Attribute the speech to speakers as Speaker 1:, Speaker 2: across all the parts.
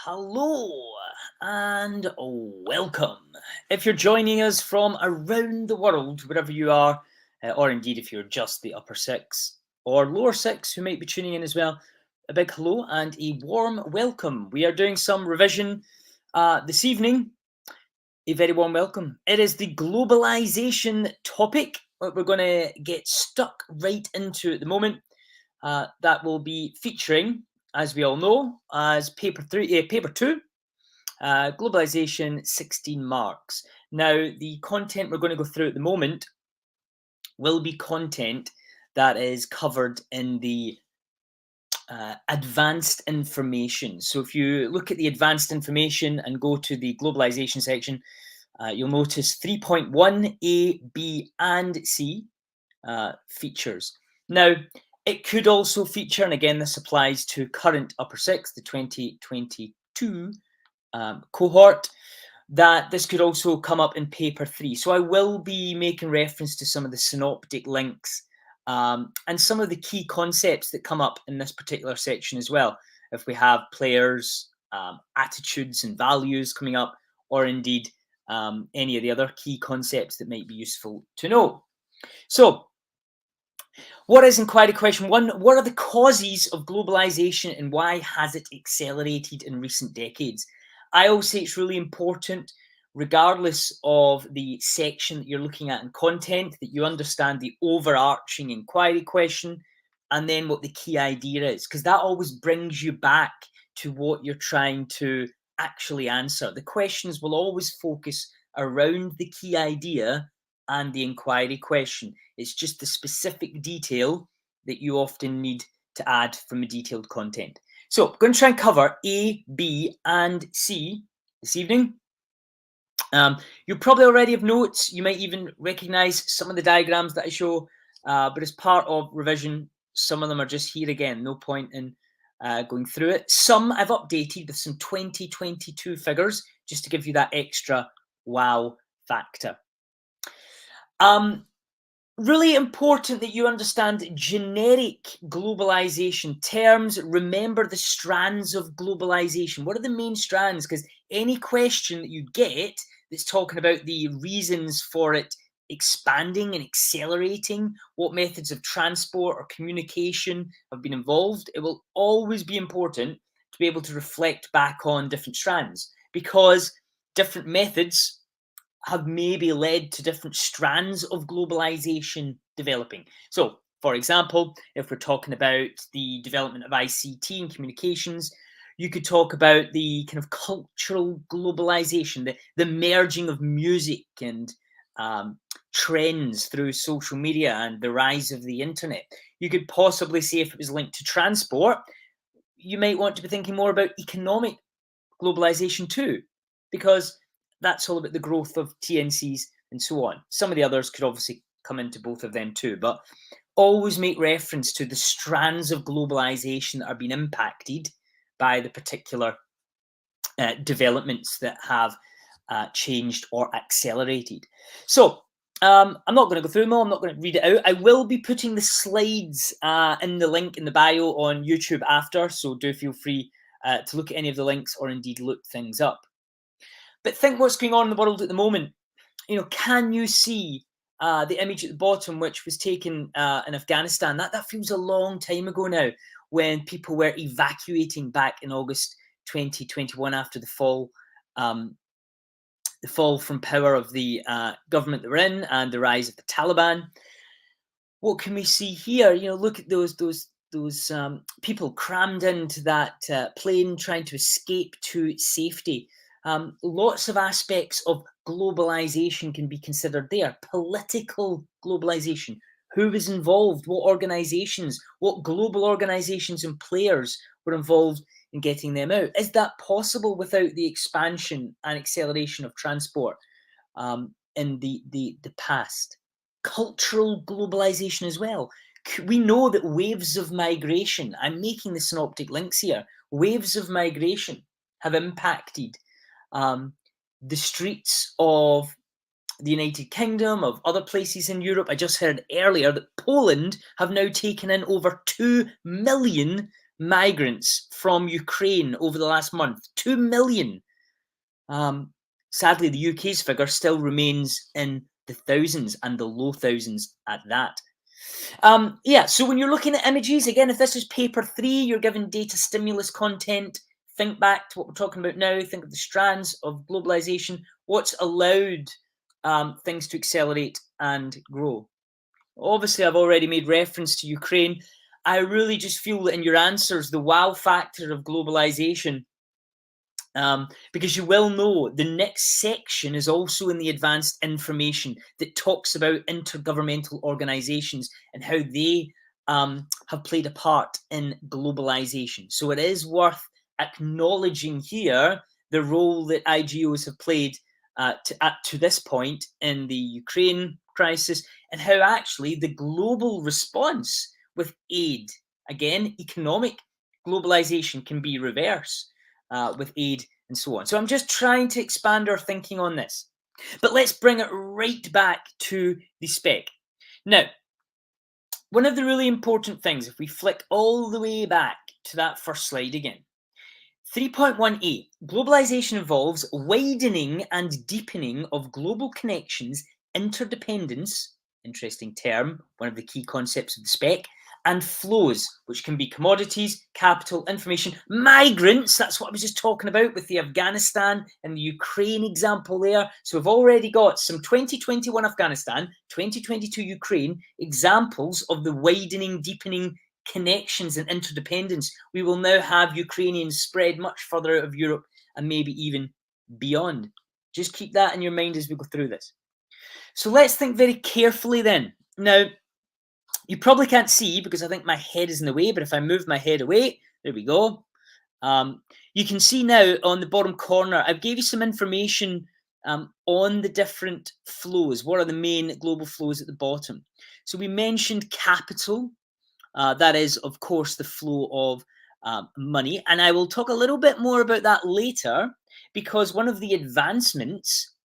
Speaker 1: Hello and welcome. If you're joining us from around the world, wherever you are, or indeed if you're just the upper six or lower six who might be tuning in as well, a big hello and a warm welcome. We are doing some revision this evening. A very warm welcome. It is the globalization topic that we're going to get stuck right into at the moment. That will be featuring, as we all know, as paper two, globalization 16 marks. Now, the content we're going to go through at the moment will be content that is covered in the advanced information. So if you look at the advanced information and go to the globalization section, you'll notice 3.1 A, B, and C features. Now, it could also feature, and again, this applies to current upper six, the 2022 cohort, that this could also come up in paper 3. So I will be making reference to some of the synoptic links and some of the key concepts that come up in this particular section as well. If we have players, attitudes and values coming up, or indeed any of the other key concepts that might be useful to know. So, what is inquiry question one? What are the causes of globalization and why has it accelerated in recent decades? I always say it's really important, regardless of the section that you're looking at in content, that you understand the overarching inquiry question and then what the key idea is, because that always brings you back to what you're trying to actually answer. The questions will always focus around the key idea and the inquiry question. It's just the specific detail that you often need to add from a detailed content. So I'm going to try and cover A, B, and C this evening. You probably already have notes. You might even recognize some of the diagrams that I show, but as part of revision, some of them are just here again. No point in going through it. Some I've updated with some 2022 figures just to give you that extra wow factor. Really important that you understand generic globalization terms. Remember the strands of globalization. What are the main strands? Because any question that you get that's talking about the reasons for it expanding and accelerating, what methods of transport or communication have been involved, it will always be important to be able to reflect back on different strands, because different methods have maybe led to different strands of globalization developing. So, for example, if we're talking about the development of ICT and communications, you could talk about the kind of cultural globalization, the merging of music and trends through social media and the rise of the internet. You could possibly say, if it was linked to transport, you might want to be thinking more about economic globalization too, because that's all about the growth of TNCs and so on. Some of the others could obviously come into both of them too, but always make reference to the strands of globalization that are being impacted by the particular developments that have changed or accelerated. So I'm not going to go through them all. I'm not going to read it out. I will be putting the slides in the link in the bio on YouTube after, so do feel free to look at any of the links or indeed look things up. But think what's going on in the world at the moment. You know, can you see the image at the bottom, which was taken in Afghanistan? That feels a long time ago now, when people were evacuating back in August 2021 after the fall from power of the government that we're in and the rise of the Taliban. What can we see here? You know, look at those people crammed into that plane trying to escape to safety. Lots of aspects of globalization can be considered there. Political globalization. Who was involved? What organizations? What global organizations and players were involved in getting them out? Is that possible without the expansion and acceleration of transport in the past? Cultural globalization as well. We know that waves of migration, I'm making the synoptic links here, waves of migration have impacted the streets of the United Kingdom, of other places in Europe. I just heard earlier that Poland have now taken in over 2 million migrants from Ukraine over the last month. 2 million. Sadly, the UK's figure still remains in the thousands and the low thousands at that. Yeah, so when you're looking at images, again, if this is paper 3, you're given data stimulus content. Think back to what we're talking about now. Think of the strands of globalization. What's allowed things to accelerate and grow? Obviously, I've already made reference to Ukraine. I really just feel that in your answers, the wow factor of globalization, because you will know the next section is also in the advanced information that talks about intergovernmental organizations and how they have played a part in globalization. So it is worth acknowledging here the role that IGOs have played to this point in the Ukraine crisis, and how actually the global response with aid, again, economic globalization can be reverse with aid and so on. So I'm just trying to expand our thinking on this. But let's bring it right back to the spec. Now, one of the really important things, if we flick all the way back to that first slide again, 3.18, globalization involves widening and deepening of global connections, interdependence, interesting term, one of the key concepts of the spec, and flows, which can be commodities, capital, information, migrants. That's what I was just talking about with the Afghanistan and the Ukraine example there. So we've already got some 2021 Afghanistan, 2022 Ukraine examples of the widening, deepening connections and interdependence. We will now have Ukrainians spread much further out of Europe and maybe even beyond. Just keep that in your mind as we go through this. So let's think very carefully then. Now, you probably can't see because I think my head is in the way, but if I move my head away, there we go. You can see now on the bottom corner, I've gave you some information on the different flows. What are the main global flows at the bottom? So we mentioned capital. That is, of course, the flow of money. And I will talk a little bit more about that later, because one of the advancements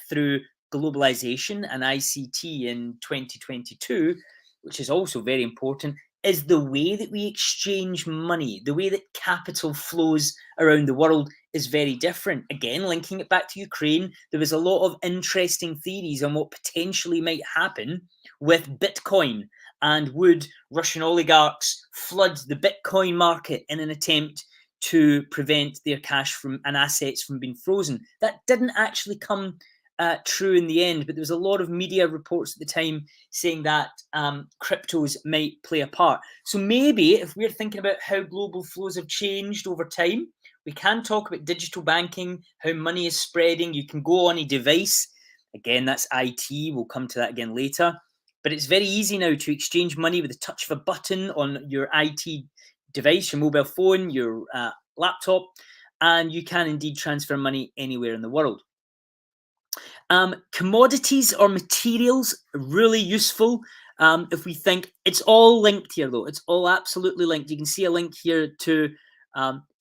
Speaker 1: through globalization and ICT in 2022, which is also very important, is the way that we exchange money. The way that capital flows around the world is very different. Again, linking it back to Ukraine, there was a lot of interesting theories on what potentially might happen with Bitcoin. And would Russian oligarchs flood the Bitcoin market in an attempt to prevent their cash from and assets from being frozen? That didn't actually come true in the end, but there was a lot of media reports at the time saying that cryptos might play a part. So maybe if we're thinking about how global flows have changed over time, we can talk about digital banking, how money is spreading. You can go on a device. Again, that's IT. We'll come to that again later. But it's very easy now to exchange money with the touch of a button on your IT device, your mobile phone, your laptop, and you can indeed transfer money anywhere in the world. Commodities or materials, really useful. If we think, it's all linked here though, it's all absolutely linked. You can see a link here to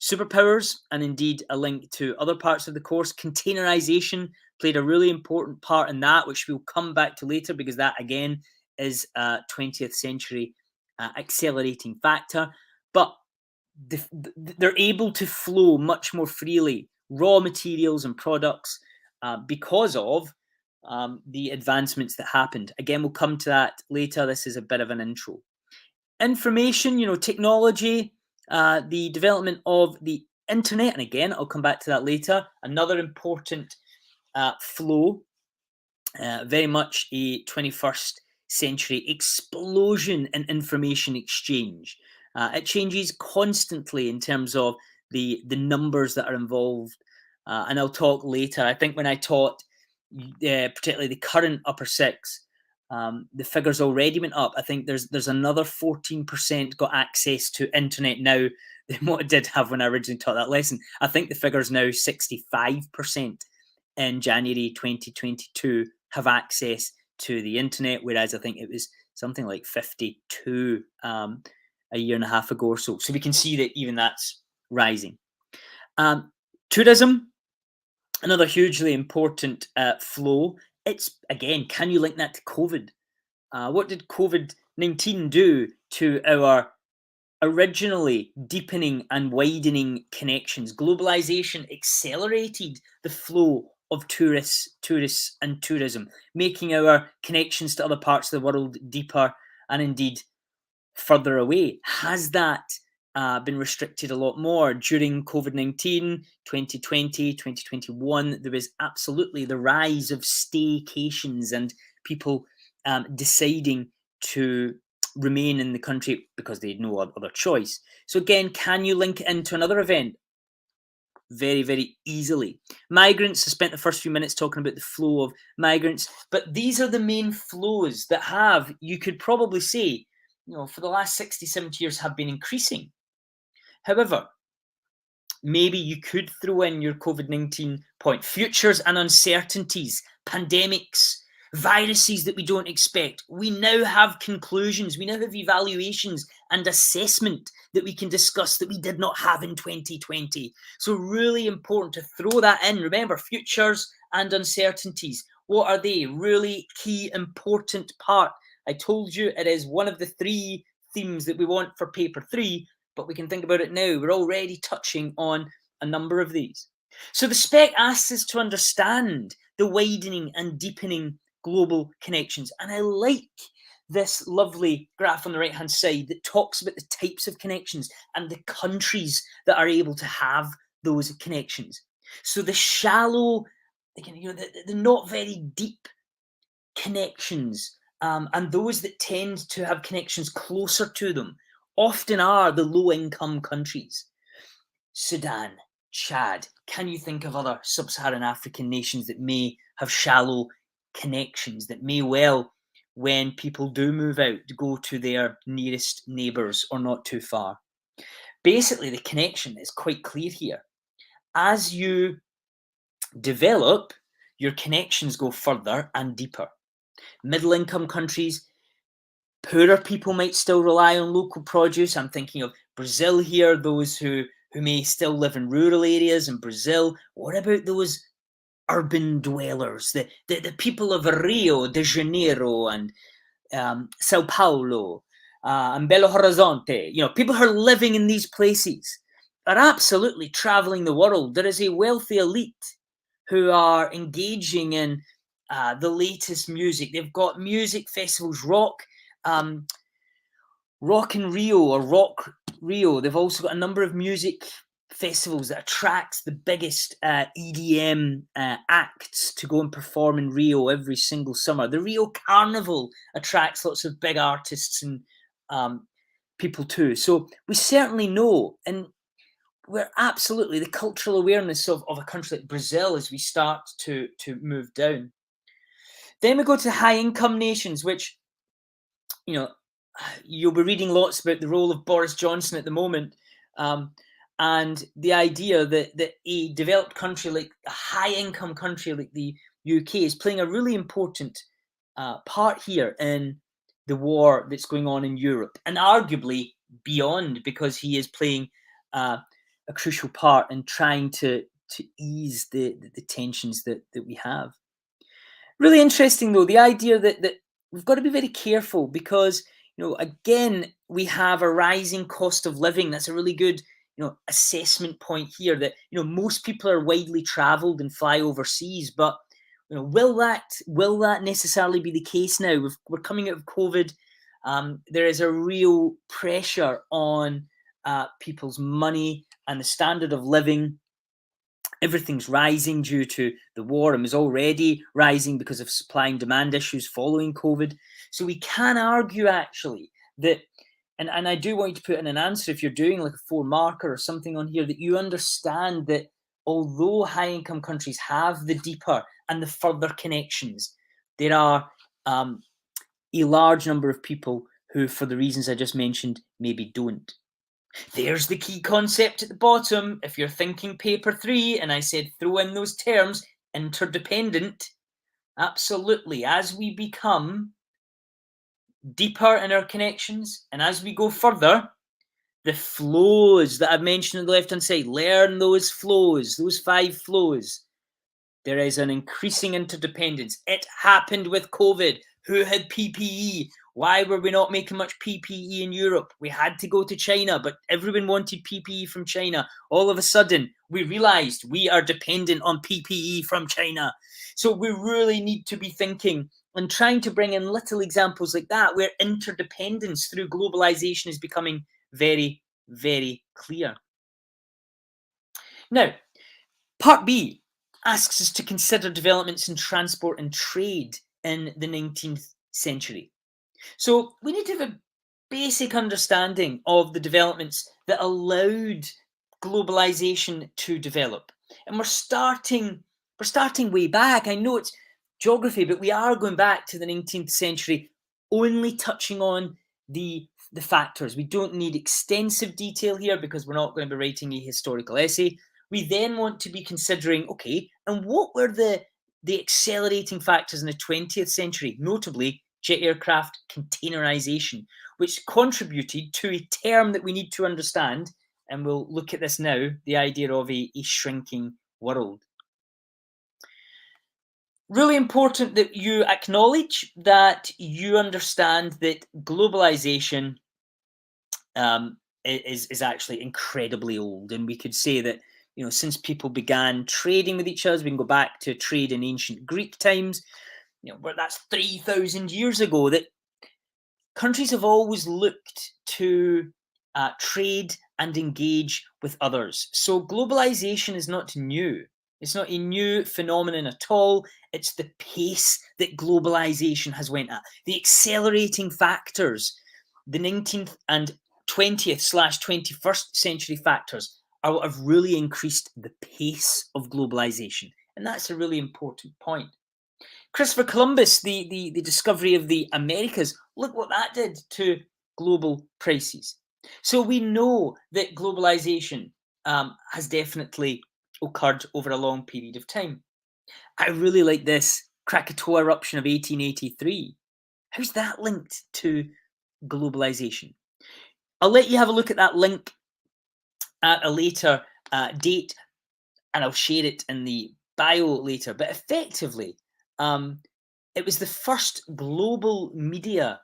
Speaker 1: superpowers and indeed a link to other parts of the course. Containerization played a really important part in that, which we'll come back to later, because that again is a 20th century accelerating factor. But they're able to flow much more freely, raw materials and products, because of the advancements that happened. Again, we'll come to that later. This is a bit of an intro. Information, technology, the development of the internet, and again, I'll come back to that later. Another important flow, very much a 21st century explosion in information exchange. It changes constantly in terms of the numbers that are involved. And I'll talk later. I think when I taught, particularly the current upper six, the figures already went up. I think there's another 14% got access to internet now than what I did have when I originally taught that lesson. I think the figure's now 65% in January 2022 have access to the internet, whereas I think it was something like 52 a year and a half ago or so. So we can see that even that's rising. Tourism, another hugely important flow. It's, again, can you link that to COVID? What did COVID-19 do to our originally deepening and widening connections. Globalization accelerated the flow of tourists and tourism, making our connections to other parts of the world deeper and indeed further away. Has that been restricted a lot more during COVID-19, 2020, 2021? There was absolutely the rise of staycations and people deciding to remain in the country because they had no other choice. So again, can you link it into another event? Very, very easily. Migrants, I spent the first few minutes talking about the flow of migrants, but these are the main flows that have, you could probably say, for the last 60, 70 years have been increasing. However, maybe you could throw in your COVID-19 point. Futures and uncertainties, pandemics, viruses that we don't expect. We now have conclusions. We now have evaluations and assessment that we can discuss that we did not have in 2020. So really important to throw that in. Remember, futures and uncertainties. What are they? Really key, important part. I told you it is one of the 3 themes that we want for paper 3, but we can think about it now. We're already touching on a number of these. So the spec asks us to understand the widening and deepening global connections. And I like this lovely graph on the right-hand side that talks about the types of connections and the countries that are able to have those connections. So the shallow, the not very deep connections, and those that tend to have connections closer to them, often are the low-income countries. Sudan, Chad. Can you think of other sub-Saharan African nations that may have shallow connections, that may well, when people do move out, go to their nearest neighbours or not too far? Basically, the connection is quite clear here. As you develop, your connections go further and deeper. Middle-income countries, poorer people might still rely on local produce. I'm thinking of Brazil here, those who may still live in rural areas in Brazil. What about those urban dwellers, the people of Rio de Janeiro and Sao Paulo and Belo Horizonte? People who are living in these places are absolutely traveling the world. There is a wealthy elite who are engaging in the latest music. They've got music festivals, Rock in Rio or Rock Rio. They've also got a number of music festivals that attract the biggest EDM acts to go and perform in Rio every single summer. The Rio Carnival attracts lots of big artists and people too. So we certainly know, and we're absolutely the cultural awareness of a country like Brazil as we start to move down. Then we go to high income nations, which, you'll be reading lots about the role of Boris Johnson at the moment, and the idea that a developed country, like a high-income country like the UK, is playing a really important part here in the war that's going on in Europe, and arguably beyond, because he is playing a crucial part in trying to ease the tensions that we have. Really interesting, though, the idea that we've got to be very careful because, again, we have a rising cost of living. That's a really good, assessment point here that, most people are widely traveled and fly overseas, but, will that necessarily be the case now? We're coming out of COVID. There is a real pressure on people's money and the standard of living. Everything's rising due to the war and was already rising because of supply and demand issues following COVID. So we can argue actually that, and I do want you to put in an answer if you're doing like a 4-marker or something on here, that you understand that although high income countries have the deeper and the further connections, there are a large number of people who, for the reasons I just mentioned, maybe don't. There's the key concept at the bottom. If you're thinking paper 3, and I said throw in those terms, interdependent, absolutely. As we become deeper in our connections, and as we go further, the flows that I've mentioned on the left-hand side, learn those flows, those 5 flows. There is an increasing interdependence. It happened with COVID. Who had PPE? Why were we not making much PPE in Europe? We had to go to China, but everyone wanted PPE from China. All of a sudden, we realized we are dependent on PPE from China. So we really need to be thinking and trying to bring in little examples like that, where interdependence through globalization is becoming very, very clear. Now, part B asks us to consider developments in transport and trade in the 19th century. So we need to have a basic understanding of the developments that allowed globalization to develop. And we're starting way back. I know it's geography, but we are going back to the 19th century, only touching on the factors. We don't need extensive detail here because we're not going to be writing a historical essay. We then want to be considering, okay, and what were the accelerating factors in the 20th century, notably jet aircraft containerization, which contributed to a term that we need to understand, and we'll look at this now, the idea of a shrinking world. Really important that you acknowledge that you understand that globalization is actually incredibly old, and we could say that, you know, since people began trading with each other, we can go back to trade in ancient Greek times, you know, where that's 3,000 years ago, that countries have always looked to trade and engage with others. So globalization is not new. It's not a new phenomenon at all. It's the pace that globalization has went at. The accelerating factors, the 19th and 20th/21st century factors, are what have really increased the pace of globalization. And that's a really important point. Christopher Columbus, the discovery of the Americas, look what that did to global prices. So we know that globalization has definitely occurred over a long period of time. I really like this Krakatoa eruption of 1883. How's that linked to globalization? I'll let you have a look at that link at a later date, and I'll share it in the bio later. But effectively, it was the first global media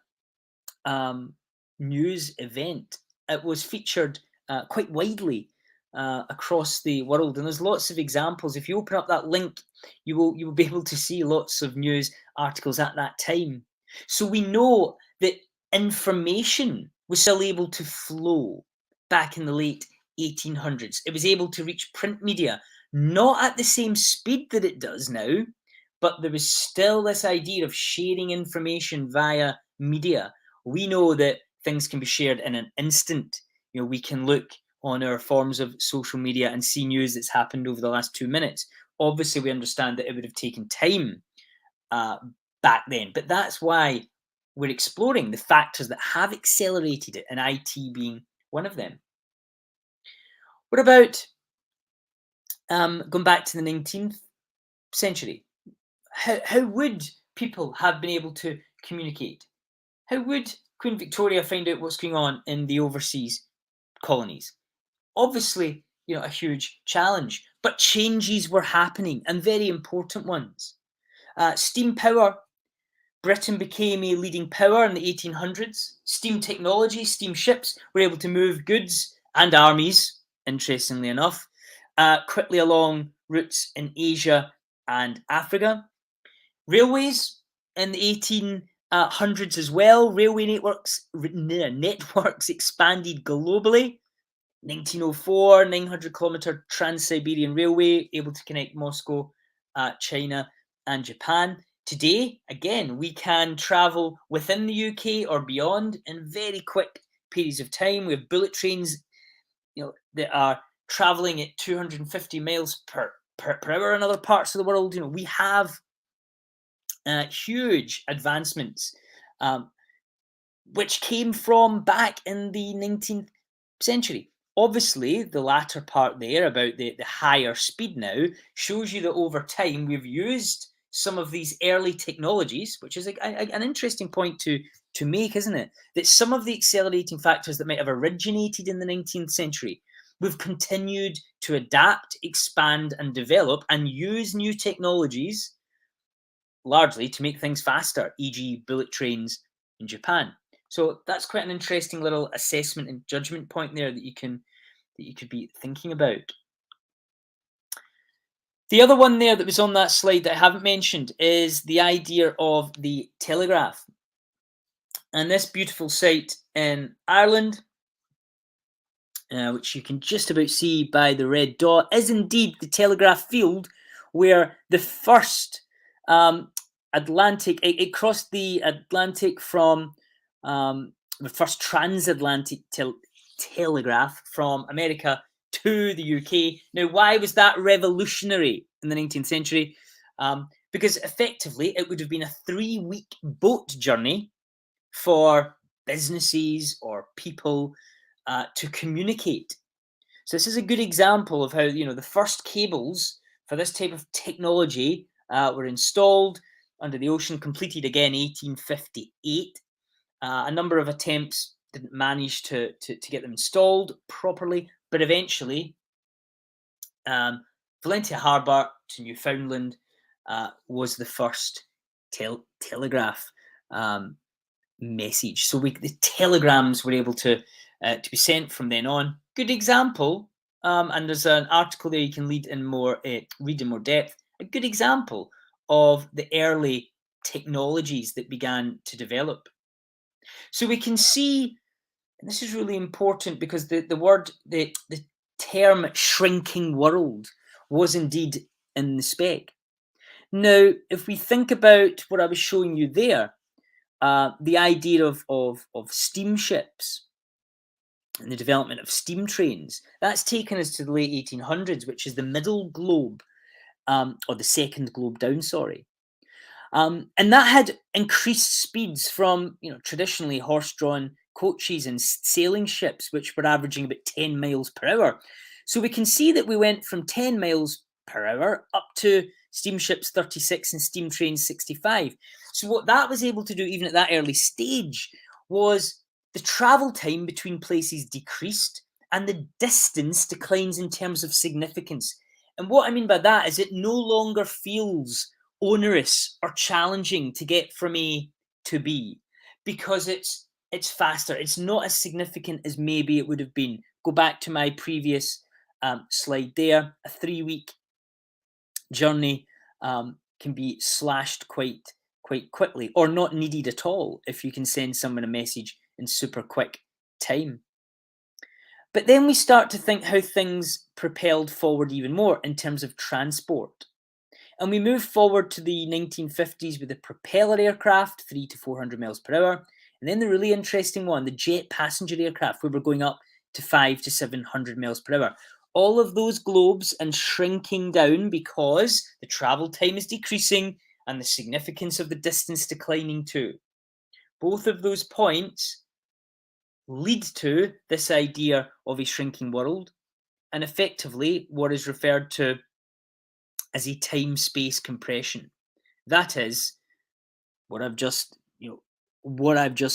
Speaker 1: news event. It was featured quite widely across the world, and there's lots of examples. If you open up that link, you will be able to see lots of news articles at that time. So we know that information was still able to flow back in the late 1800s. It was able to reach print media, not at the same speed that it does now, but there was still this idea of sharing information via media. We know that things can be shared in an instant. You know, we can look on our forms of social media and see news that's happened over the last 2 minutes. Obviously, we understand that it would have taken time back then, but that's why we're exploring the factors that have accelerated it, and IT being one of them. What about going back to the 19th century? How would people have been able to communicate? How would Queen Victoria find out what's going on in the overseas colonies? Obviously, you know, a huge challenge, but changes were happening, and very important ones. Steam power. Britain became a leading power in the 1800s. Steam technology, steam ships were able to move goods and armies, interestingly enough, quickly along routes in Asia and Africa. Railways in the 1800s as well. Railway networks expanded globally. 1904, 900-kilometer Trans-Siberian Railway, able to connect Moscow, China, and Japan. Today, again, we can travel within the UK or beyond in very quick periods of time. We have bullet trains, you know, that are traveling at 250 miles per hour in other parts of the world. You know, we have huge advancements, which came from back in the 19th century. Obviously, the latter part there about the higher speed now shows you that over time we've used some of these early technologies, which is an interesting point to make, isn't it? That some of the accelerating factors that might have originated in the 19th century, we've continued to adapt, expand, and develop, and use new technologies largely to make things faster, e.g. bullet trains, in Japan. So that's quite an interesting little assessment and judgment point there that you could be thinking about. The other one there that was on that slide that I haven't mentioned is the idea of the telegraph. And this beautiful site in Ireland, which you can just about see by the red dot, is indeed the telegraph field where the first Atlantic, it crossed the Atlantic from the first transatlantic telegraph from America to the UK. Now, why was that revolutionary in the 19th century? Because effectively it would have been a 3-week boat journey for businesses or people to communicate. So this is a good example of how, the first cables for this type of technology were installed under the ocean, completed again 1858. A number of attempts didn't manage to get them installed properly, but eventually Valentia Harbour to Newfoundland was the first telegraph message. So the telegrams were able to be sent from then on. Good example, and there's an article there you can read in more depth. A good example of the early technologies that began to develop. So we can see, and this is really important because the term shrinking world was indeed in the spec. Now, if we think about what I was showing you there, the idea of steamships and the development of steam trains, that's taken us to the late 1800s, which is the middle globe, or the second globe down, sorry. And that had increased speeds from, traditionally horse-drawn coaches and sailing ships, which were averaging about 10 miles per hour. So we can see that we went from 10 miles per hour up to steamships 36 and steam trains 65. So what that was able to do, even at that early stage, was the travel time between places decreased and the distance declines in terms of significance. And what I mean by that is it no longer feels onerous or challenging to get from A to B because it's faster. It's not as significant as maybe it would have been. Go back to my previous slide there. A 3-week journey can be slashed quite quickly, or not needed at all if you can send someone a message in super quick time. But then we start to think how things propelled forward even more in terms of transport. And we move forward to the 1950s with the propeller aircraft, 300 to 400 miles per hour. And then the really interesting one, the jet passenger aircraft, where we're going up to 500 to 700 miles per hour. All of those globes and shrinking down because the travel time is decreasing and the significance of the distance declining too. Both of those points lead to this idea of a shrinking world and effectively what is referred to as a time-space compression. That is what I've just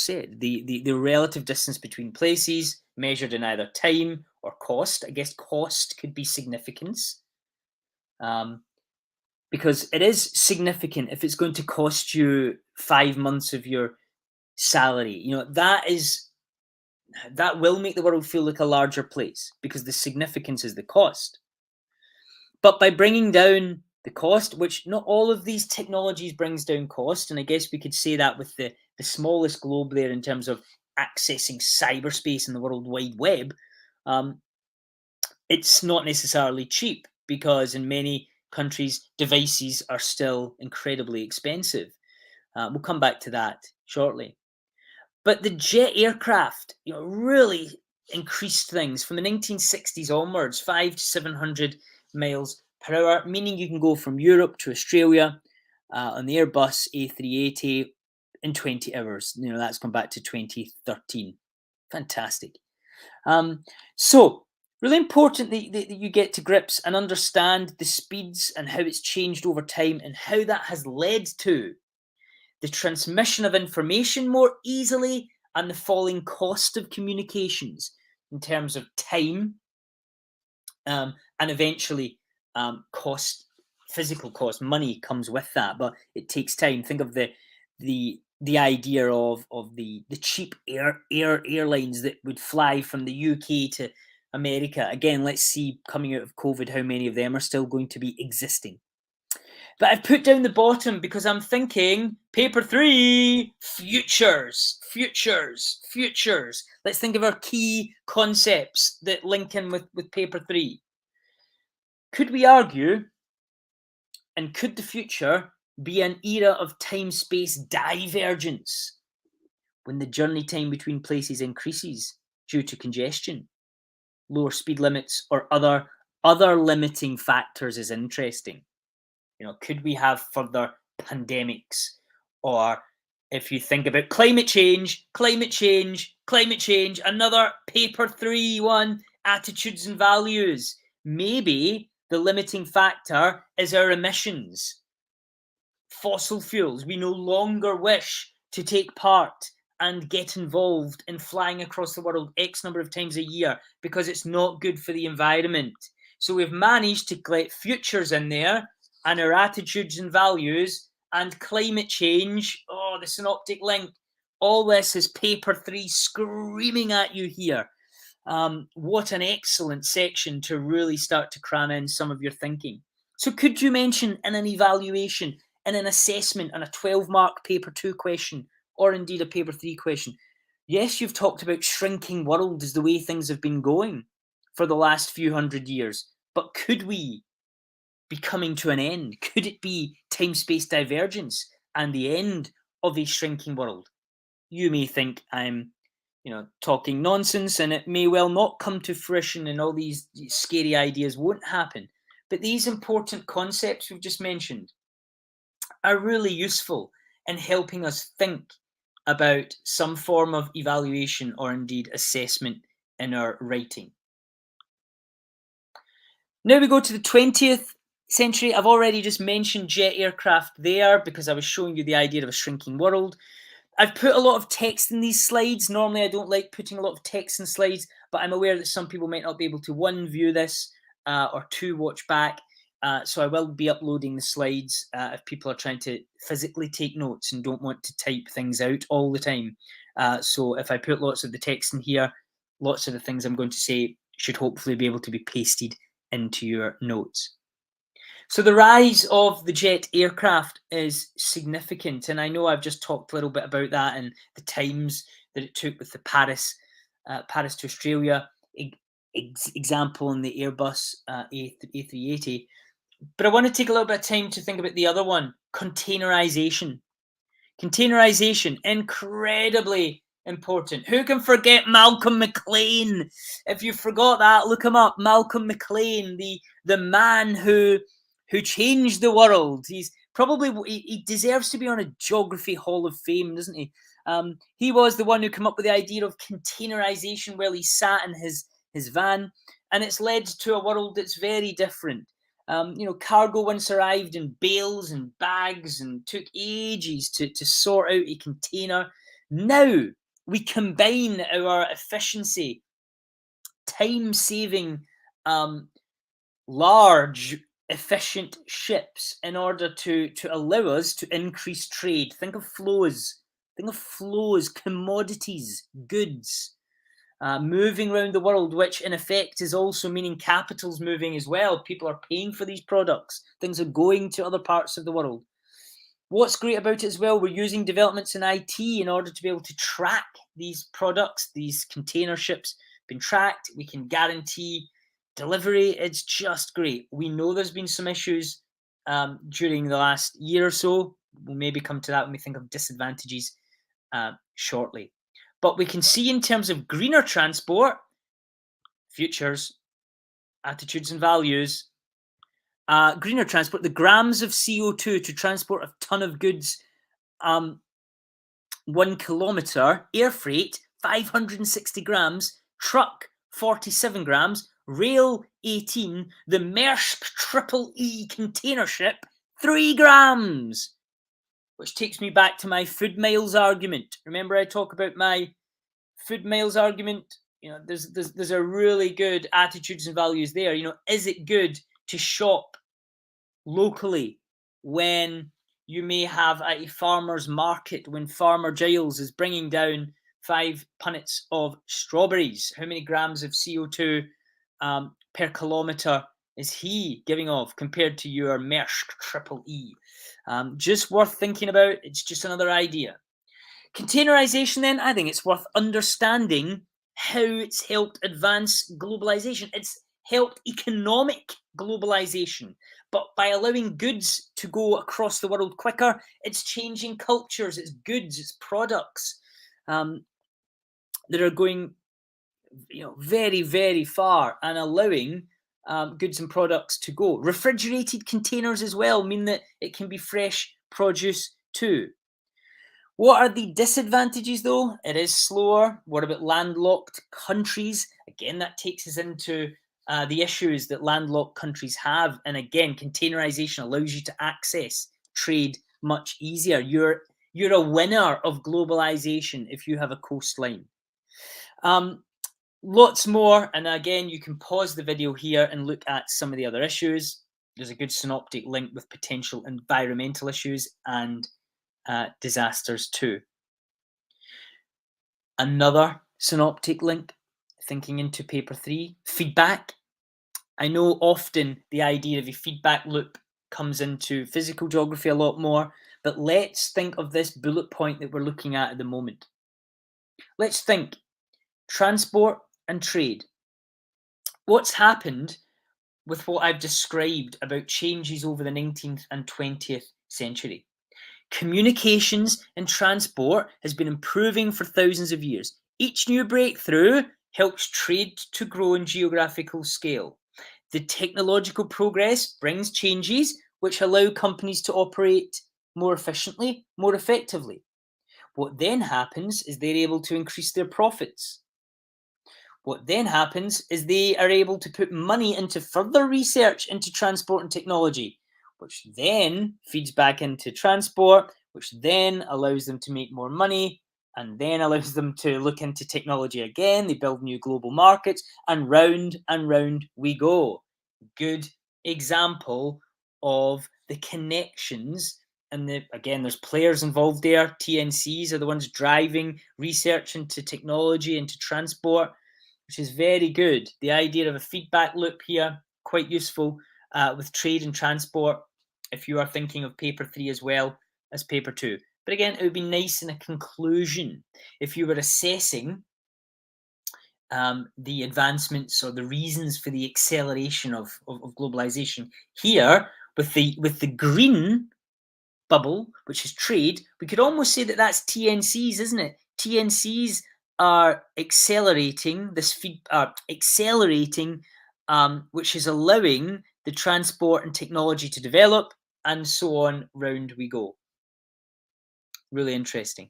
Speaker 1: said. The relative distance between places measured in either time or cost. I guess cost could be significance. Because it is significant if it's going to cost you 5 months of your salary. That will make the world feel like a larger place because the significance is the cost. But by bringing down the cost, which not all of these technologies brings down cost, and I guess we could say that with the smallest globe there in terms of accessing cyberspace and the World Wide Web, it's not necessarily cheap because in many countries, devices are still incredibly expensive. We'll come back to that shortly. But the jet aircraft, really increased things from the 1960s onwards, 500 to 700 miles per hour, meaning you can go from Europe to Australia on the Airbus A380 in 20 hours. That's gone back to 2013. Fantastic. So really important that you get to grips and understand the speeds and how it's changed over time and how that has led to the transmission of information more easily and the falling cost of communications in terms of time and eventually cost, physical cost. Money comes with that, but it takes time. Think of the the idea of the cheap airlines that would fly from the UK to America. Again, let's see, coming out of COVID, how many of them are still going to be existing. But I've put down the bottom because I'm thinking, paper 3, futures, futures, futures. Let's think of our key concepts that link in with paper 3. Could we argue, and could the future be an era of time-space divergence, when the journey time between places increases due to congestion, lower speed limits, or other limiting factors is interesting? Could we have further pandemics? Or if you think about climate change, another paper 3 one, attitudes and values. Maybe the limiting factor is our emissions. Fossil fuels. We no longer wish to take part and get involved in flying across the world X number of times a year because it's not good for the environment. So we've managed to get futures in there, and our attitudes and values, and climate change. Oh, the synoptic link. All this is paper 3 screaming at you here. What an excellent section to really start to cram in some of your thinking. So could you mention in an evaluation, in an assessment, on a 12-mark paper 2 question, or indeed a paper 3 question, yes, you've talked about shrinking world as the way things have been going for the last few hundred years, but could we be coming to an end? Could it be time-space divergence and the end of a shrinking world? You may think I'm, talking nonsense, and it may well not come to fruition, and all these scary ideas won't happen. But these important concepts we've just mentioned are really useful in helping us think about some form of evaluation or indeed assessment in our writing. Now we go to the 20th century. I've already just mentioned jet aircraft there because I was showing you the idea of a shrinking world. I've put a lot of text in these slides. Normally I don't like putting a lot of text in slides, but I'm aware that some people might not be able to, 1, view this, or 2, watch back. So I will be uploading the slides if people are trying to physically take notes and don't want to type things out all the time. So if I put lots of the text in here, lots of the things I'm going to say should hopefully be able to be pasted into your notes. So the rise of the jet aircraft is significant, and I know I've just talked a little bit about that and the times that it took with the Paris to Australia example in the Airbus A380. But I want to take a little bit of time to think about the other one, containerization. Containerization, incredibly important. Who can forget Malcolm McLean? If you forgot that, look him up. Malcolm McLean, the man who changed the world. He's probably, he deserves to be on a Geography Hall of Fame, doesn't he? He was the one who came up with the idea of containerization while he sat in his van, and it's led to a world that's very different. Cargo once arrived in bales and bags and took ages to sort out a container. Now we combine our efficiency, time-saving, large, efficient ships in order to allow us to increase trade. Think of flows, commodities, goods. Moving around the world, which in effect is also meaning capital's moving as well. People are paying for these products. Things are going to other parts of the world. What's great about it as well, we're using developments in IT in order to be able to track these products. These container ships been tracked. We can guarantee delivery. It's just great. We know there's been some issues during the last year or so. We'll maybe come to that when we think of disadvantages shortly. But we can see in terms of greener transport, futures, attitudes and values, greener transport, the grams of CO2 to transport a ton of goods 1 kilometre, air freight 560 grams, truck 47 grams, rail 18, the Maersk Triple E container ship 3 grams. Which takes me back to my food miles argument. Remember I talk about my food miles argument? There's a really good attitudes and values there. Is it good to shop locally when You may have at a farmer's market when Farmer Giles is bringing down 5 punnets of strawberries. How many grams of CO2 per kilometre is he giving off compared to your Maersk Triple E? Just worth thinking about. It's just another idea. Containerization, then, I think it's worth understanding how it's helped advance globalization. It's helped economic globalization, but by allowing goods to go across the world quicker, it's changing cultures, it's goods, it's products that are going, very, very far and allowing goods and products to go. Refrigerated containers as well mean that it can be fresh produce too. What are the disadvantages though? It is slower. What about landlocked countries? Again, that takes us into the issues that landlocked countries have. And again, containerization allows you to access trade much easier. You're a winner of globalization if you have a coastline. Lots more. And again, you can pause the video here and look at some of the other issues. There's a good synoptic link with potential environmental issues and disasters too. Another synoptic link, thinking into paper 3, feedback. I know often the idea of a feedback loop comes into physical geography a lot more, but let's think of this bullet point that we're looking at the moment. Let's think transport and trade. What's happened with what I've described about changes over the 19th and 20th century? Communications and transport has been improving for thousands of years. Each new breakthrough helps trade to grow in geographical scale. The technological progress brings changes which allow companies to operate more efficiently, more effectively. What then happens is they're able to increase their profits. What then happens is they are able to put money into further research into transport and technology, which then feeds back into transport, which then allows them to make more money, and then allows them to look into technology again. They build new global markets, and round we go. Good example of the connections. And again, there's players involved there. TNCs are the ones driving research into technology, into transport, which is very good. The idea of a feedback loop here, quite useful with trade and transport if you are thinking of paper 3 as well as paper 2. But again, it would be nice in a conclusion if you were assessing the advancements or the reasons for the acceleration of globalization. Here, with the green bubble, which is trade, we could almost say that that's TNCs, isn't it? TNCs are accelerating this which is allowing the transport and technology to develop, and so on, round we go. Really interesting.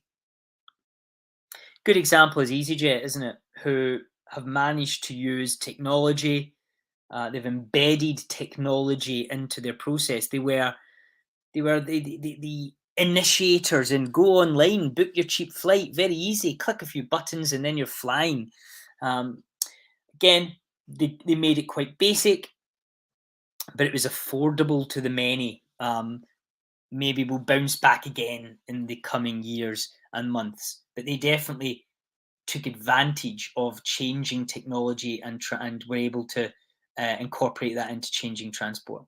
Speaker 1: Good example is EasyJet, isn't it? Who have managed to use technology. They've embedded technology into their process. They were the initiators in go online, book your cheap flight, very easy, click a few buttons and then you're flying. Again, they made it quite basic, but it was affordable to the many. Maybe we'll bounce back again in the coming years and months, but they definitely took advantage of changing technology and were able to incorporate that into changing transport.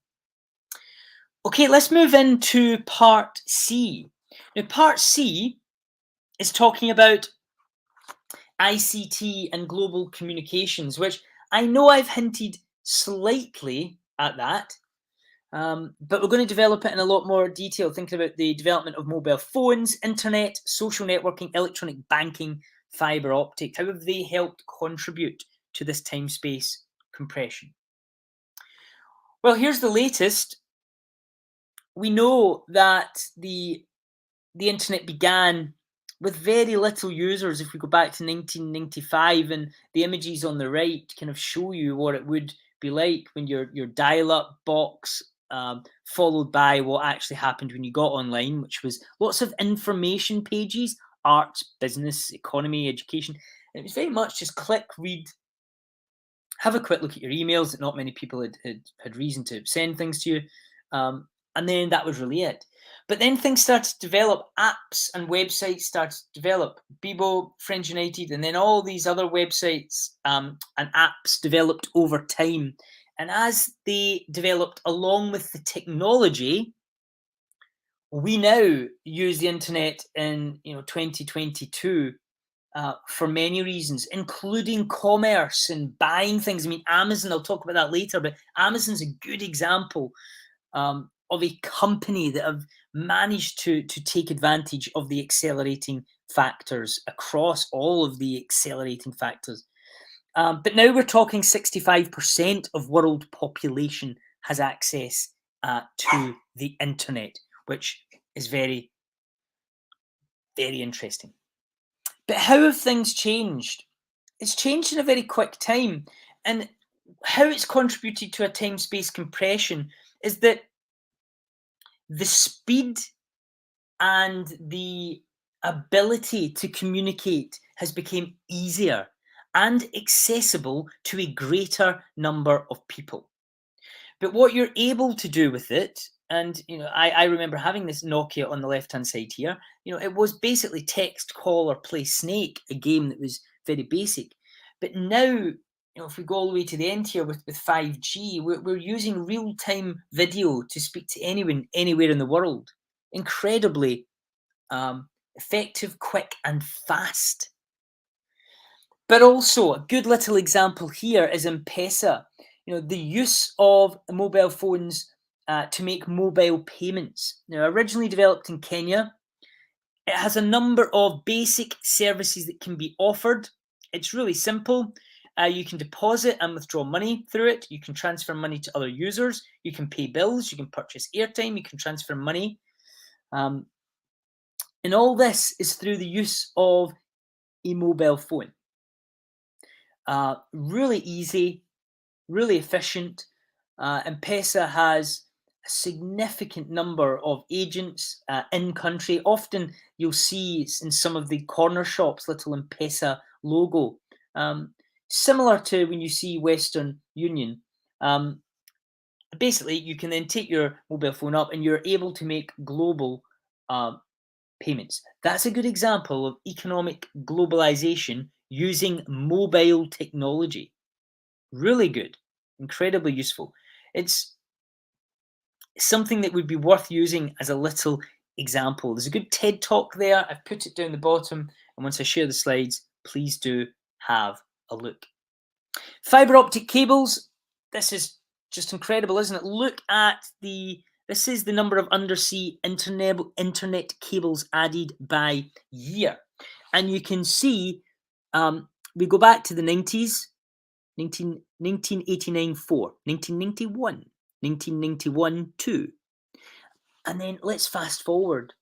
Speaker 1: Okay, let's move into part C. Now, part C is talking about ICT and global communications, which I know I've hinted slightly at that, but we're going to develop it in a lot more detail, thinking about the development of mobile phones, internet, social networking, electronic banking, fibre optic. How have they helped contribute to this time-space compression? Well, here's the latest. We know that the internet began with very little users. If we go back to 1995, and the images on the right kind of show you what it would be like when your dial-up box followed by what actually happened when you got online, which was lots of information pages, arts, business, economy, education. And it was very much just click, read, have a quick look at your emails that not many people had reason to send things to you. And then that was really it. But then things started to develop. Apps and websites started to develop. Bebo, Friends United, and then all these other websites and apps developed over time. And as they developed along with the technology, we now use the internet in 2022 for many reasons, including commerce and buying things. I mean, Amazon, I'll talk about that later, but Amazon's a good example of a company that have managed to take advantage of the accelerating factors across all of the accelerating factors. But now we're talking 65% of world population has access to the internet, which is very, very interesting. But how have things changed? It's changed in a very quick time. And how it's contributed to a time-space compression is that the speed and the ability to communicate has become easier and accessible to a greater number of people. But what you're able to do with it, and I remember having this Nokia on the left-hand side here, it was basically text, call, or play Snake, a game that was very basic. But now, if we go all the way to the end here with 5G, we're using real-time video to speak to anyone, anywhere in the world. Incredibly effective, quick, and fast. But also, a good little example here is M-Pesa. The use of mobile phones to make mobile payments. Now, originally developed in Kenya, it has a number of basic services that can be offered. It's really simple. You can deposit and withdraw money through it. You can transfer money to other users. You can pay bills. You can purchase airtime. You can transfer money. And all this is through the use of a mobile phone. Really easy, really efficient. M-Pesa has a significant number of agents in country. Often you'll see in some of the corner shops little M-Pesa logo, similar to when you see Western Union. Basically, you can then take your mobile phone up and you're able to make global payments. That's a good example of economic globalization using mobile technology. Really good, incredibly useful. It's something that would be worth using as a little example. There's a good TED Talk there. I've put it down the bottom, and once I share the slides, please do have a look. Fiber optic cables. This is just incredible, isn't it? Look at this is the number of undersea internet cables added by year. And you can see we go back to the 90s, 1989, 4, 1991, 1991, 2. And then let's fast forward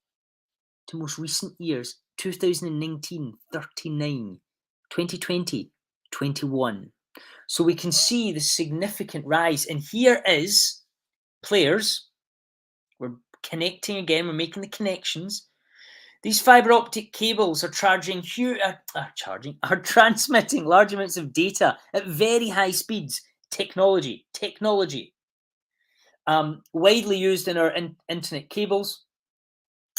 Speaker 1: to most recent years, 2019, 39, 2020, 21. So we can see the significant rise. And here is players. We're connecting again. We're making the connections. These fiber optic cables are transmitting large amounts of data at very high speeds. Technology. Widely used in our internet cables.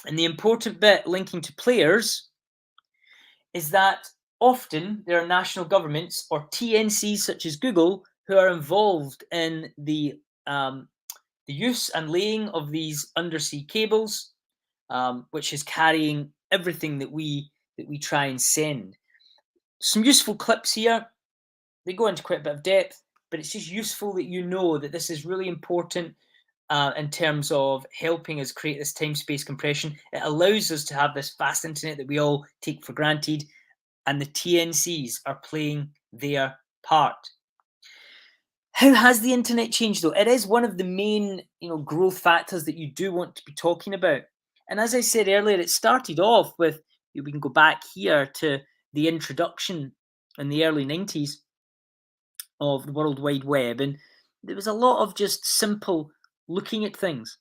Speaker 1: And the important bit linking to players is that often there are national governments or TNCs such as Google who are involved in the use and laying of these undersea cables, which is carrying everything that we try and send. Some useful clips here. They go into quite a bit of depth, but it's just useful that you know that this is really important in terms of helping us create this time-space compression. It allows us to have this fast internet that we all take for granted, and the TNCs are playing their part. How has the internet changed, though? It is one of the main, growth factors that you do want to be talking about. And as I said earlier, it started off with, we can go back here to the introduction in the early 90s of the World Wide Web, and there was a lot of just simple looking at things.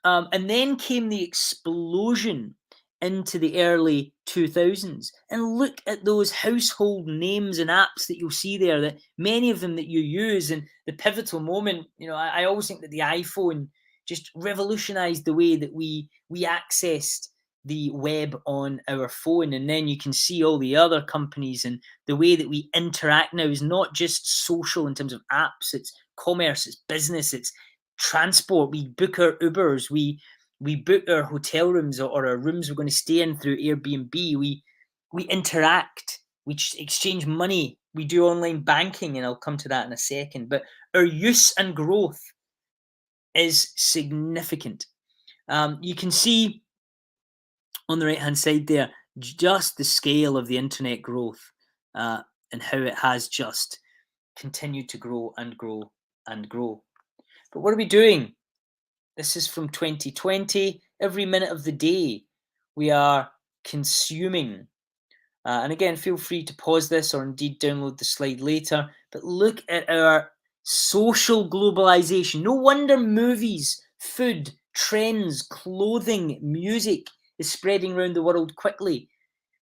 Speaker 1: And then came the explosion into the early 2000s. And look at those household names and apps that you'll see there, that many of them that you use. And the pivotal moment, I always think that the iPhone just revolutionized the way that we accessed the web on our phone. And then you can see all the other companies, and the way that we interact now is not just social in terms of apps, it's commerce, it's business, it's transport. We book our Ubers, we book our hotel rooms or our rooms we're going to stay in through Airbnb. We interact, we exchange money, we do online banking, and I'll come to that in a second. But our use and growth is significant. You can see on the right hand side there just the scale of the internet growth, and how it has just continued to grow and grow and grow. But what are we doing? This is from 2020. Every minute of the day we are consuming. And again, feel free to pause this or indeed download the slide later. But look at our social globalization. No wonder movies, food, trends, clothing, music is spreading around the world quickly.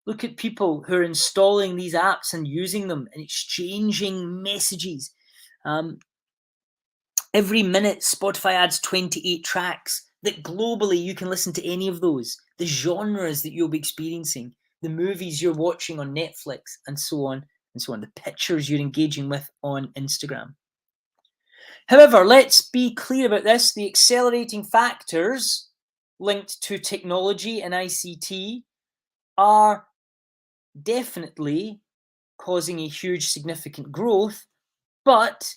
Speaker 1: Look at people who are installing these apps and using them and exchanging messages. Every minute, Spotify adds 28 tracks that globally you can listen to any of those, the genres that you'll be experiencing, the movies you're watching on Netflix, and so on and so on, the pictures you're engaging with on Instagram. However, let's be clear about this. The accelerating factors linked to technology and ICT are definitely causing a huge significant growth, but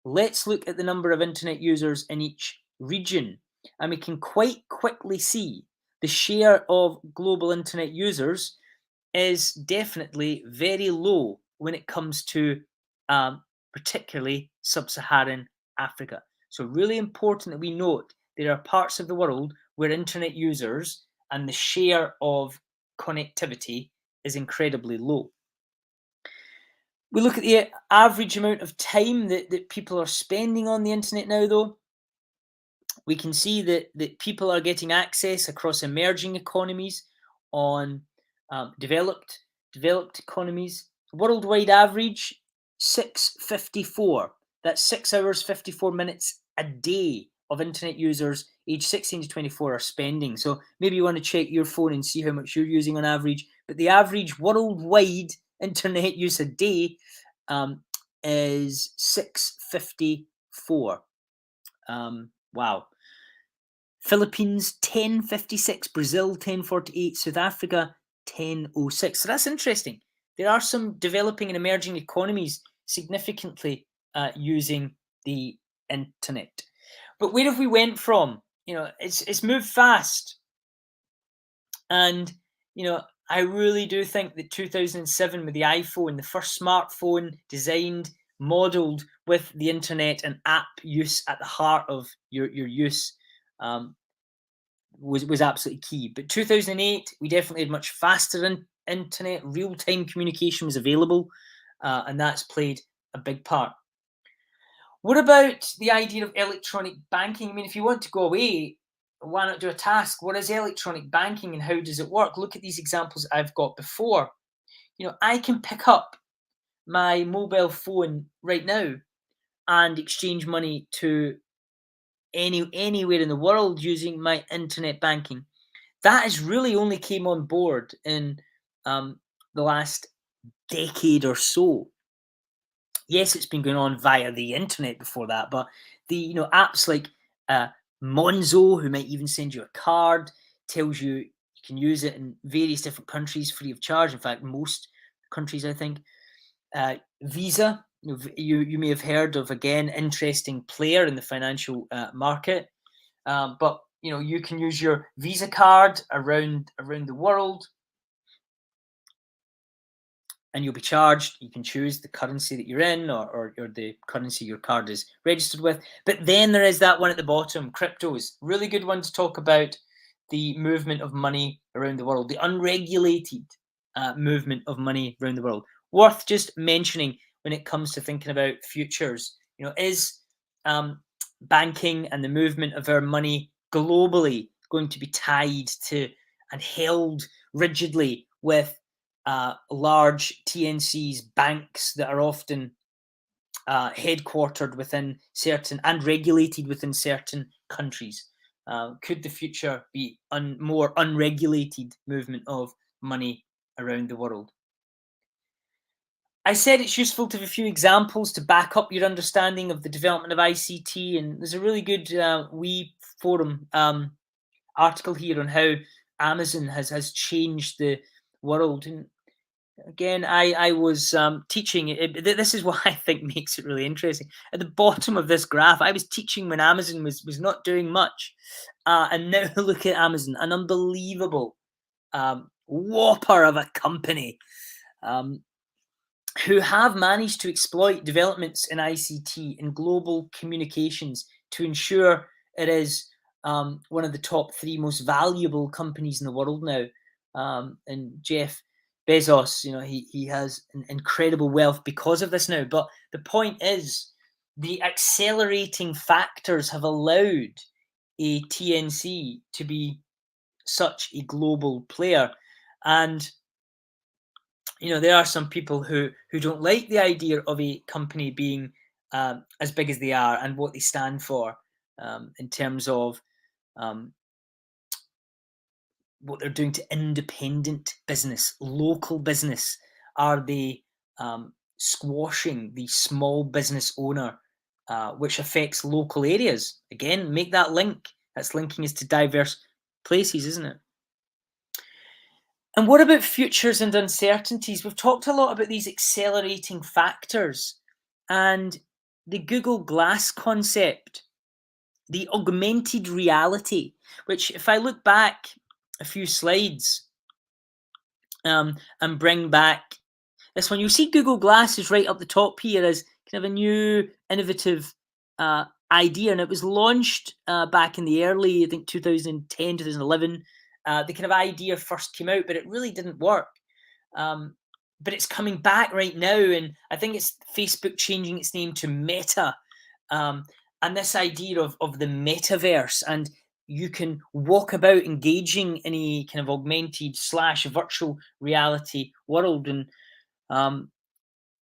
Speaker 1: let's look at the number of internet users in each region, and we can quite quickly see the share of global internet users is definitely very low when it comes to particularly sub-Saharan Africa. So really important that we note there are parts of the world where internet users and the share of connectivity is incredibly low. We look at the average amount of time that people are spending on the internet now, though. We can see that people are getting access across emerging economies on developed economies. Worldwide average, 6:54. That's 6 hours, 54 minutes a day of internet users aged 16 to 24 are spending. So maybe you want to check your phone and see how much you're using on average. But the average worldwide internet use a day is 6:54. Wow. Philippines 10:56, Brazil 10:48, South Africa 10:06. So that's interesting. There are some developing and emerging economies significantly using the internet. But where have we went from? It's moved fast, and I really do think that 2007 with the iPhone, the first smartphone designed, modeled with the internet and app use at the heart of your use, was absolutely key. But 2008, we definitely had much faster internet, real-time communication was available, and that's played a big part. What about the idea of electronic banking? I mean, if you want to go away, why not do a task? What is electronic banking and how does it work? Look at these examples I've got before. I can pick up my mobile phone right now and exchange money to anywhere in the world using my internet banking. That has really only came on board in the last decade or so. Yes, it's been going on via the internet before that, but the apps like Monzo, who might even send you a card, tells you you can use it in various different countries free of charge. In fact, most countries, I think. Visa, you may have heard of, again, interesting player in the financial market. But you can use your Visa card around the world, and you'll be charged. You can choose the currency that you're in or the currency your card is registered with. But then there is that one at the bottom, cryptos. Really good one to talk about the movement of money around the world, the unregulated movement of money around the world. Worth just mentioning when it comes to thinking about futures, is banking and the movement of our money globally going to be tied to and held rigidly with large TNCs, banks that are often headquartered within certain and regulated within certain countries? Could the future be more unregulated movement of money around the world? I said it's useful to have a few examples to back up your understanding of the development of ICT, and there's a really good wee forum article here on how Amazon has changed the world. And again, I was teaching. This is what I think makes it really interesting. At the bottom of this graph, I was teaching when Amazon was not doing much, and now look at Amazon, an unbelievable whopper of a company. Who have managed to exploit developments in ICT and global communications to ensure it is one of the top 3 most valuable companies in the world now. And Jeff Bezos, he has an incredible wealth because of this now. But the point is, the accelerating factors have allowed a TNC to be such a global player. And there are some people who don't like the idea of a company being as big as they are and what they stand for in terms of what they're doing to independent business, local business. Are they squashing the small business owner, which affects local areas? Again, make that link. That's linking us to diverse places, isn't it? And what about futures and uncertainties? We've talked a lot about these accelerating factors and the Google Glass concept, the augmented reality, which if I look back a few slides and bring back this one, you'll see Google Glass is right up the top here as kind of a new innovative idea. And it was launched back in the early, I think 2010, 2011. The kind of idea first came out, but it really didn't work. But it's coming back right now, and I think it's Facebook changing its name to Meta. And this idea of the metaverse, and you can walk about engaging in a kind of augmented / virtual reality world. And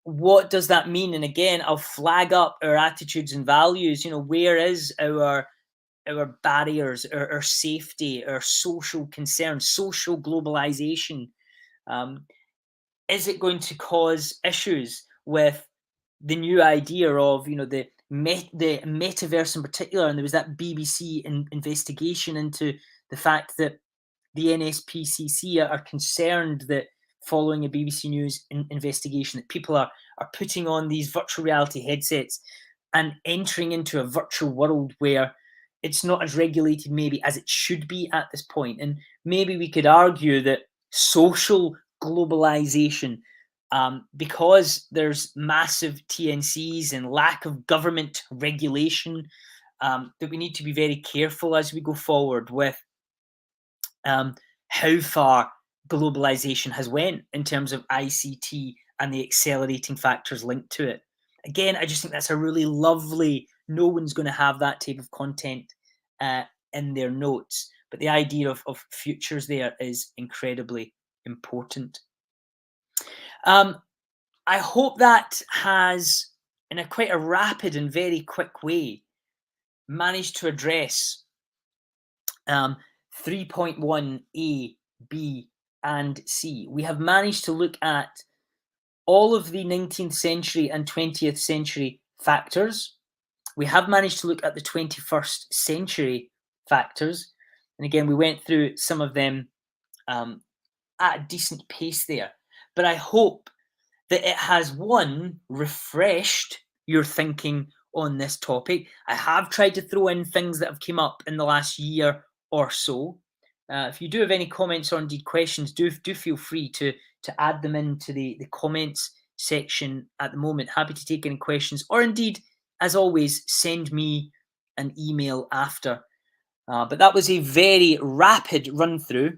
Speaker 1: what does that mean? And again, I'll flag up our attitudes and values. Where is our barriers, our safety, our social concerns, social globalization? Is it going to cause issues with the new idea of the metaverse in particular? And there was that BBC investigation into the fact that the NSPCC are concerned that following a BBC News investigation, that people are putting on these virtual reality headsets and entering into a virtual world where it's not as regulated maybe as it should be at this point. And maybe we could argue that social globalization, because there's massive TNCs and lack of government regulation, that we need to be very careful as we go forward with how far globalization has went in terms of ICT and the accelerating factors linked to it. Again, I just think that's a really lovely, no one's going to have that type of content in their notes, but the idea of futures there is incredibly important. I hope that has, in a quite a rapid and very quick way, managed to address 3.1 A, B, and C. We have managed to look at all of the 19th century and 20th century factors. We have managed to look at the 21st century factors. And again, we went through some of them at a decent pace there. But I hope that it has, one, refreshed your thinking on this topic. I have tried to throw in things that have come up in the last year or so. If you do have any comments or indeed questions, do feel free to add them into the comments section at the moment. Happy to take any questions, or indeed, as always, send me an email after. But that was a very rapid run through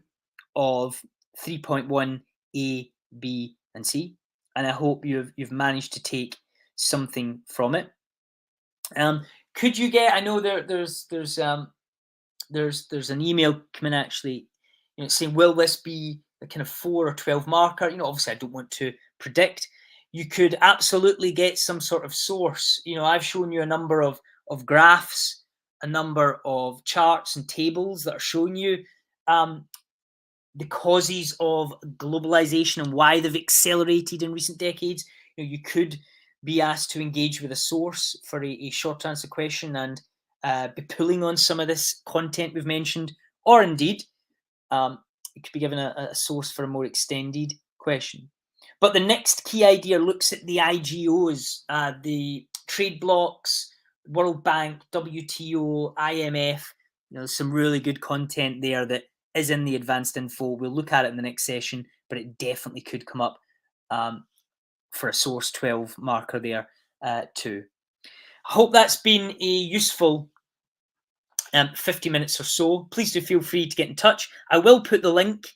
Speaker 1: of 3.1 A, B, and C, and I hope you've managed to take something from it. Could you get? I know there's an email coming actually, saying, will this be a kind of 4 or 12 marker? Obviously I don't want to predict. You could absolutely get some sort of source. You know, I've shown you a number of graphs, a number of charts and tables that are showing you the causes of globalization and why they've accelerated in recent decades. You know, you could be asked to engage with a source for a short answer question and be pulling on some of this content we've mentioned, or indeed, it could be given a source for a more extended question. But the next key idea looks at the IGOs, the trade blocks, World Bank, WTO, IMF. You know, there's some really good content there that is in the advanced info. We'll look at it in the next session, but it definitely could come up for a source 12 marker there too. I hope that's been a useful 50 minutes or so. Please do feel free to get in touch. I will put the link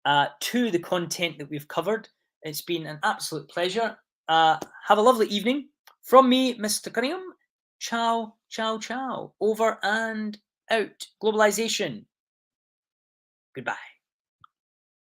Speaker 1: to the content that we've covered. It's been an absolute pleasure. Have a lovely evening. From me, Mr. Cunningham. Ciao, ciao, ciao. Over and out. Globalization. Goodbye.